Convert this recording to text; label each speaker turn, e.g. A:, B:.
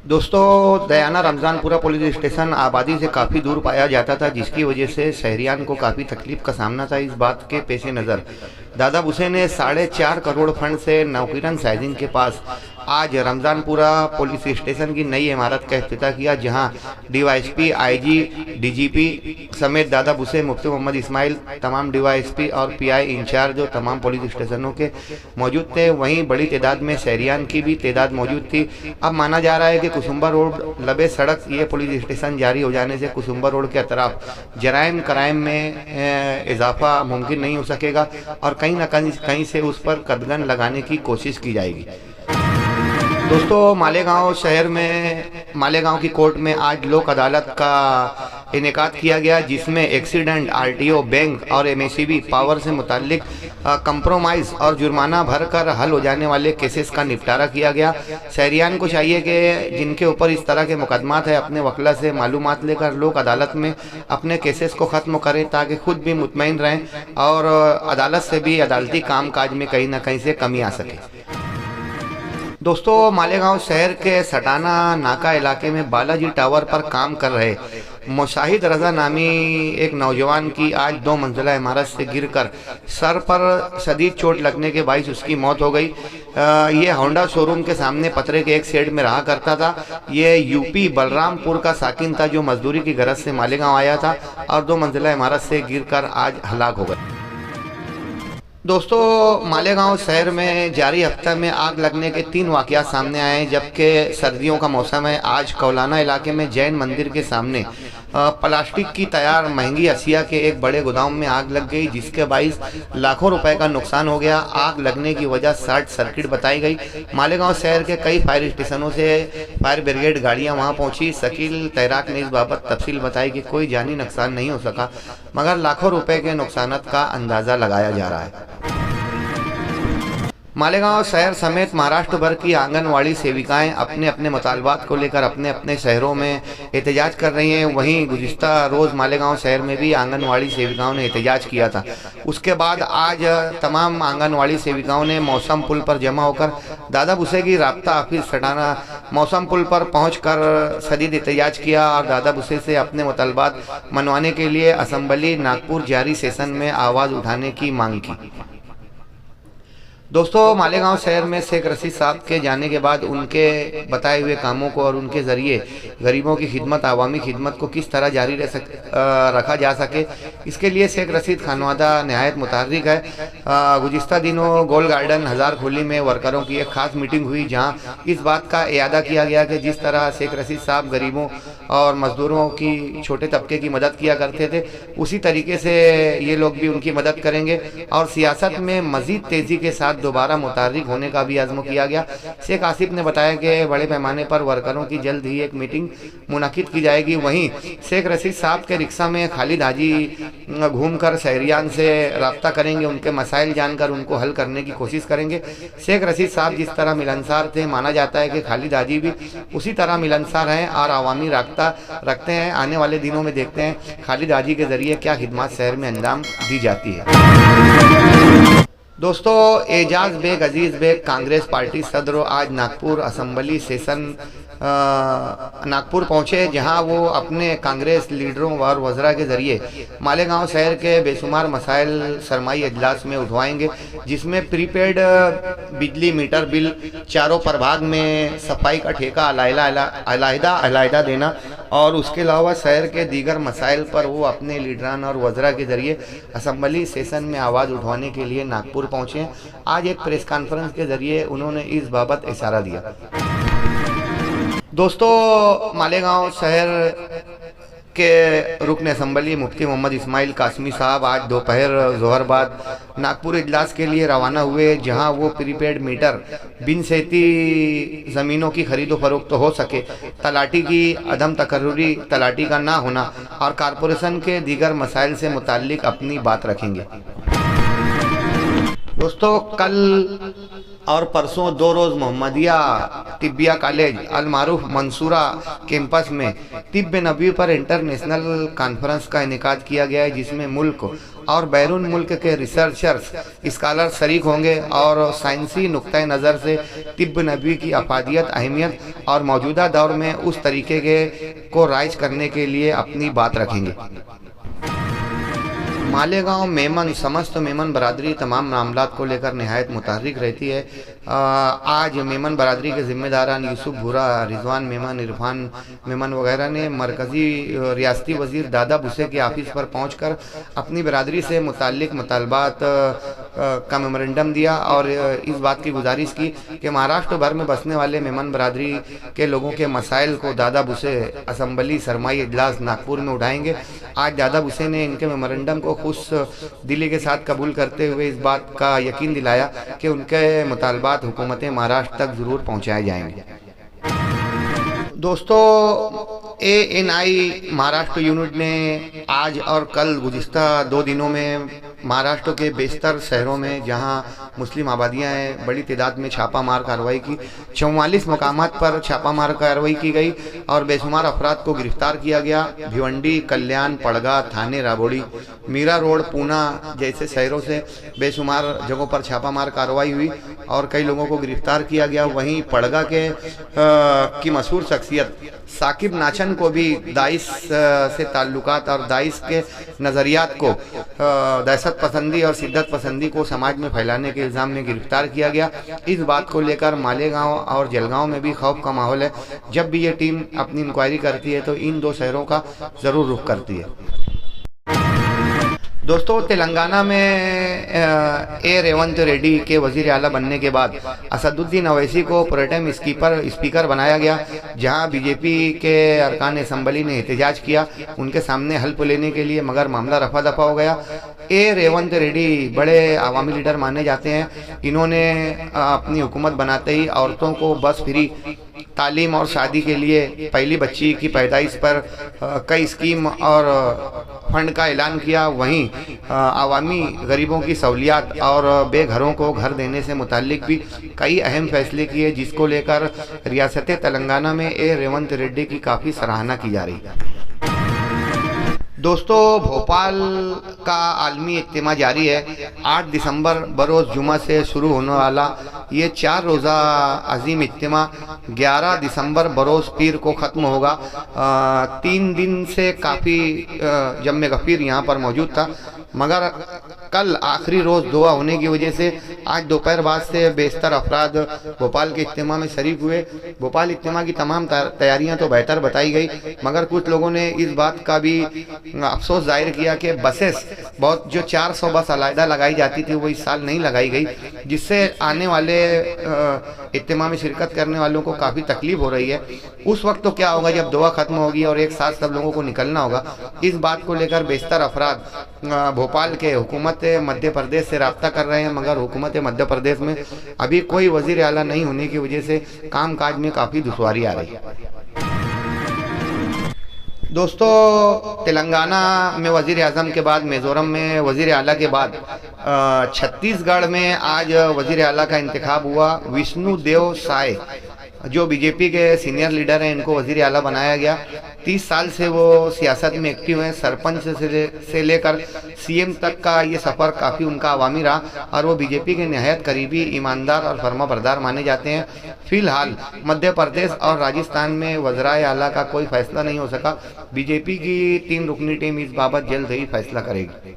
A: दोस्तों, दयाना रमज़ानपुरा police station आबादी से काफ़ी दूर पाया जाता था, जिसकी वजह से शहरियान को काफ़ी तकलीफ का सामना था। इस बात के पेश नज़र दादा भूसे ने 4.5 करोड़ फंड से नौकीरन साइजिंग के पास आज रमज़ानपुरा पुलिस स्टेशन की नई इमारत का इफ्तिताह किया, जहां डीवाईएसपी, आईजी, डीजीपी समेत दादा भूसे, मुफ्ती मोहम्मद इस्माइल, तमाम डीवाईएसपी और पीआई इंचार्ज जो तमाम पुलिस स्टेशनों के मौजूद थे। वहीं बड़ी तादाद में शहरियान की भी तादाद मौजूद थी। अब माना जा रहा है कि कुसुम्बा रोड लबे सड़क ये पुलिस स्टेशन जारी हो जाने से कुसुम्बा रोड के अतराफ जराइम कराइम में इजाफा मुमकिन नहीं हो सकेगा और कहीं ना कहीं से उस पर कदगन लगाने की कोशिश की जाएगी। दोस्तों, मालेगांव शहर में मालेगांव की कोर्ट में आज लोक अदालत का इनेकाद किया गया, जिसमें एक्सीडेंट, आरटीओ, बैंक और एमएससीबी पावर से मुताल्लिक कंप्रोमाइज़ और जुर्माना भरकर हल हो जाने वाले केसेस का निपटारा किया गया। शहरियान को चाहिए कि जिनके ऊपर इस तरह के मुकदमात है, अपने वकला से मालूमात लेकर लोक अदालत में अपने केसेस को ख़त्म करें, ताकि खुद भी मुतमईन रहें और अदालत से भी अदालती कामकाज में कहीं ना कहीं से कमी आ सके। दोस्तों, मालेगांव शहर के सटाना नाका इलाके में बालाजी टावर पर काम कर रहे मुशाहिद रजा नामी एक नौजवान की आज 2 मंजिला इमारत से गिरकर सर पर शदीद चोट लगने के बाइस उसकी मौत हो गई। ये होंडा शोरूम के सामने पतरे के एक शेड में रहा करता था। ये यूपी बलरामपुर का साकिन था, जो मजदूरी की गरज से मालेगांव आया था और 2 मंजिला इमारत से गिरकर आज हलाक हो गया। दोस्तों, मालेगांव शहर में जारी हफ्ते में आग लगने के 3 वाक़यात सामने आए हैं, जबकि सर्दियों का मौसम है। आज कौलाना इलाके में जैन मंदिर के सामने प्लास्टिक की तैयार महंगी अशिया के एक बड़े गोदाम में आग लग गई, जिसके बाइस लाखों रुपए का नुकसान हो गया। आग लगने की वजह शॉर्ट सर्किट बताई गई। मालेगांव शहर के कई फायर स्टेशनों से फायर ब्रिगेड गाड़ियां वहां पहुंची। शकील तैराक ने इस बाबत तफसील बताई कि कोई जानी नुकसान नहीं हो सका, मगर लाखों रुपए के नुकसान का अंदाज़ा लगाया जा रहा है। मालेगांव शहर समेत महाराष्ट्र भर की आंगनवाड़ी सेविकाएं अपने अपने मुतालबात को लेकर अपने अपने शहरों में एहतजाज कर रही हैं। वहीं गुज़िश्ता रोज़ मालेगांव शहर में भी आंगनवाड़ी सेविकाओं ने एहतजाज किया था। उसके बाद आज तमाम आंगनवाड़ी सेविकाओं ने मौसम पुल पर जमा होकर दादा भूसे की राब्ता ऑफिस सटाना मौसम पुल पर पहुंचकर शदीद एहतजाज किया और दादा भूसे से अपने मुतालबात मनवाने के लिए असम्बली नागपुर जारी सेशन में आवाज़ उठाने की मांग की। दोस्तों, मालेगांव शहर में शेख रशीद साहब के जाने के बाद उनके बताए हुए कामों को और उनके ज़रिए गरीबों की खिदमत, आवामी खिदमत को किस तरह जारी रखा जा सके, इसके लिए शेख रशीद खानवादा नहायत मुतहर्रिक है। गुज़िश्ता दिनों गोल गार्डन हजार खोली में वर्करों की एक खास मीटिंग हुई, जहां इस बात का इयादा किया गया कि जिस तरह शेख रशीद साहब गरीबों और मजदूरों की, छोटे तबके की मदद किया करते थे, उसी तरीके से ये लोग भी उनकी मदद करेंगे और सियासत में मज़ीद तेज़ी के साथ दोबारा मुतारिक होने का भी आज़म किया गया। शेख आसिफ ने बताया कि बड़े पैमाने पर वर्करों की जल्द ही एक मीटिंग मुनाकिद की जाएगी। वहीं शेख रशीद साहब के रिक्शा में खालिद हाजी घूमकर शहरियान से रब्ता करेंगे, उनके मसाइल जानकर उनको हल करने की कोशिश करेंगे। शेख रशीद साहब जिस तरह मिलनसार थे, माना जाता है कि खालिद हाजी भी उसी तरह मिलनसार हैं और आवामी राब्ता रखते हैं। आने वाले दिनों में देखते हैं खालिद हाजी के ज़रिए क्या खिदमत शहर में अंजाम दी जाती है। दोस्तों, एजाज बेग, अजीज़ बेग कांग्रेस पार्टी सदर आज नागपुर असम्बली सेशन नागपुर पहुंचे, जहां वो अपने कांग्रेस लीडरों और वज़रा के ज़रिए मालेगांव शहर के बेशुमार मसाइल सरमाई अजलास में उठवाएंगे, जिसमें प्रीपेड बिजली मीटर बिल, चारों प्रभाग में सफाई का ठेका अलहदा देना और उसके अलावा शहर के दीगर मसाइल पर वो अपने लीडरान और वज़रा के ज़रिए असम्बली सेशन में आवाज़ उठवाने के लिए नागपुर पहुँचे। आज एक प्रेस कॉन्फ्रेंस के ज़रिए उन्होंने इस बाबत इशारा दिया। दोस्तों, मालेगांव शहर के रुकन असम्बली मुफ्ती मोहम्मद इस्माइल कासमी साहब आज दोपहर जोहर बाद नागपुर इजलास के लिए रवाना हुए, जहां वो प्रीपेड मीटर, बिन सेती ज़मीनों की खरीदो फरोख्त हो सके, तलाटी की अदम तकर्रुरी तलाटी का ना होना और कारपोरेशन के दीगर मसाइल से मुताल्लिक अपनी बात रखेंगे। दोस्तों, कल और परसों 2 रोज़ मोहम्मदिया तिब्बिया कॉलेज अल मारूफ मंसूरा कैंपस में तिब्ब नबी पर इंटरनेशनल कॉन्फ्रेंस का इनेकाद किया गया है, जिसमें मुल्क और बैरून मुल्क के रिसर्चर्स स्कॉलर शरीक होंगे और साइंसी नुक्ता नज़र से तिब्ब नबी की अफादियत, अहमियत और मौजूदा दौर में उस तरीके के को राइज करने के लिए अपनी बात रखेंगे। मालेगांव मेमन समस्त मेमन बरादरी तमाम मामलात को लेकर नहायत मुतहर्रिक रहती है। आज मेमन बरादरी के ज़िम्मेदारान यूसुफ भूरा, रिजवान मेमन, इरफान मेमन वगैरह ने मरकज़ी रियासती वज़ीर दादा भुसे के ऑफिस पर पहुंचकर अपनी बरादरी से मुताल्लिक मुतालबात का मेमोरेंडम दिया और इस बात की गुजारिश की कि महाराष्ट्र भर में बसने वाले मेमन बरादरी के लोगों के मसाइल को दादा भुसे असम्बली सरमाई इजलास नागपुर में उठाएंगे। आज दादा भुसे ने इनके मेमोरेंडम को खुश दिली के साथ कबूल करते हुए इस बात का यकीन दिलाया कि उनके मुतालबात हुकूमत महाराष्ट्र तक ज़रूर पहुँचाए जाएंगे। दोस्तों, ANI महाराष्ट्र यूनिट ने आज और कल गुज़िश्ता 2 दिनों में महाराष्ट्र के बेशतर शहरों में जहां मुस्लिम आबादियां हैं बड़ी तादाद में छापामार कार्रवाई की। 44 मकामात पर छापामार कार्रवाई की गई और बेशुमार अफराद को गिरफ्तार किया गया। भिवंडी, कल्याण, पड़गा, थाने, राबोड़ी, मीरा रोड, पूना जैसे शहरों से बेशुमार जगहों पर छापामार कार्रवाई हुई और कई लोगों को गिरफ्तार किया गया। वहीं पड़गा के की मशहूर शख्सियत साकिब नाचन को भी दाइश से ताल्लुकात और दाइश के नज़रियात को दहशत पसंदी और शिद्दत पसंदी को समाज में फैलाने के इल्ज़ाम में गिरफ्तार किया गया। इस बात को लेकर मालेगांव और जलगांव में भी खौफ का माहौल है। जब भी ये टीम अपनी इंक्वायरी करती है तो इन 2 शहरों का ज़रूर रुख करती है। दोस्तों, तेलंगाना में रेवंत रेड्डी के वजीर आला बनने के बाद असदुद्दीन अवैसी को प्रोटेम स्पीकर बनाया गया। जहां बीजेपी के अरकान असम्बली ने एहतजाज किया उनके सामने हल्फ लेने के लिए, मगर मामला रफा दफा हो गया। रेवंत रेड्डी बड़े अवामी लीडर माने जाते हैं। इन्होंने अपनी हुकूमत बनाते ही औरतों को बस फ्री, तालीम और शादी के लिए पहली बच्ची की पैदाइश पर कई स्कीम और फंड का ऐलान किया। वहीं आवामी गरीबों की सहूलियात और बेघरों को घर देने से मुताल्लिक भी कई अहम फैसले किए, जिसको लेकर रियासत तेलंगाना में रेवंत रेड्डी की काफ़ी सराहना की जा रही है। दोस्तों, भोपाल का आलमी इज्तिमा जारी है। 8 दिसंबर बरोज़ जुमा से शुरू होने वाला ये 4 रोज़ा अजीम इज्तिमा 11 दिसंबर बरोज़ पीर को ख़त्म होगा। 3 दिन से काफ़ी जम्मे गफ़ीर यहाँ पर मौजूद था, मगर कल आखिरी रोज़ दुआ होने की वजह से आज दोपहर बाद से बेशतर अफराद भोपाल के इज्तिमा में शरीक हुए। भोपाल इज्तिमा की तमाम तैयारियां तो बेहतर बताई गई, मगर कुछ लोगों ने इस बात का भी अफसोस जाहिर किया कि बसेस बहुत जो 400 बस अलहदा लगाई जाती थी वो इस साल नहीं लगाई गई, जिससे आने वाले इज्तिमा में शिरकत करने वालों को काफ़ी तकलीफ हो रही है। उस वक्त तो क्या होगा जब दुआ ख़त्म होगी और एक साथ सब लोगों को निकलना होगा। इस बात को लेकर बेशतर अफराद भोपाल के हुकूमत मध्य प्रदेश से रब्ता कर रहे हैं, मगर हुकूमत मध्य प्रदेश में अभी कोई वजीर आला नहीं होने की वजह से काम काज में काफ़ी दुश्वारी आ रही है। दोस्तों, तेलंगाना में वज़ीर आज़म के बाद, मिज़ोरम में वज़ीर आला के बाद छत्तीसगढ़ में आज वज़ीर आला का इंतखाब हुआ। विष्णु देव साय जो बीजेपी के सीनियर लीडर हैं, इनको वज़ीर आला बनाया गया। 30 साल से वो सियासत में एक्टिव हैं। सरपंच से लेकर सीएम तक का ये सफ़र काफ़ी उनका अवामी रहा और वो बीजेपी के नहायत करीबी, ईमानदार और फर्माबरदार माने जाते हैं। फिलहाल मध्य प्रदेश और राजस्थान में वज़राए आला का कोई फैसला नहीं हो सका। बीजेपी की 3 रुकनी टीम इस बाबत जल्द ही फैसला करेगी।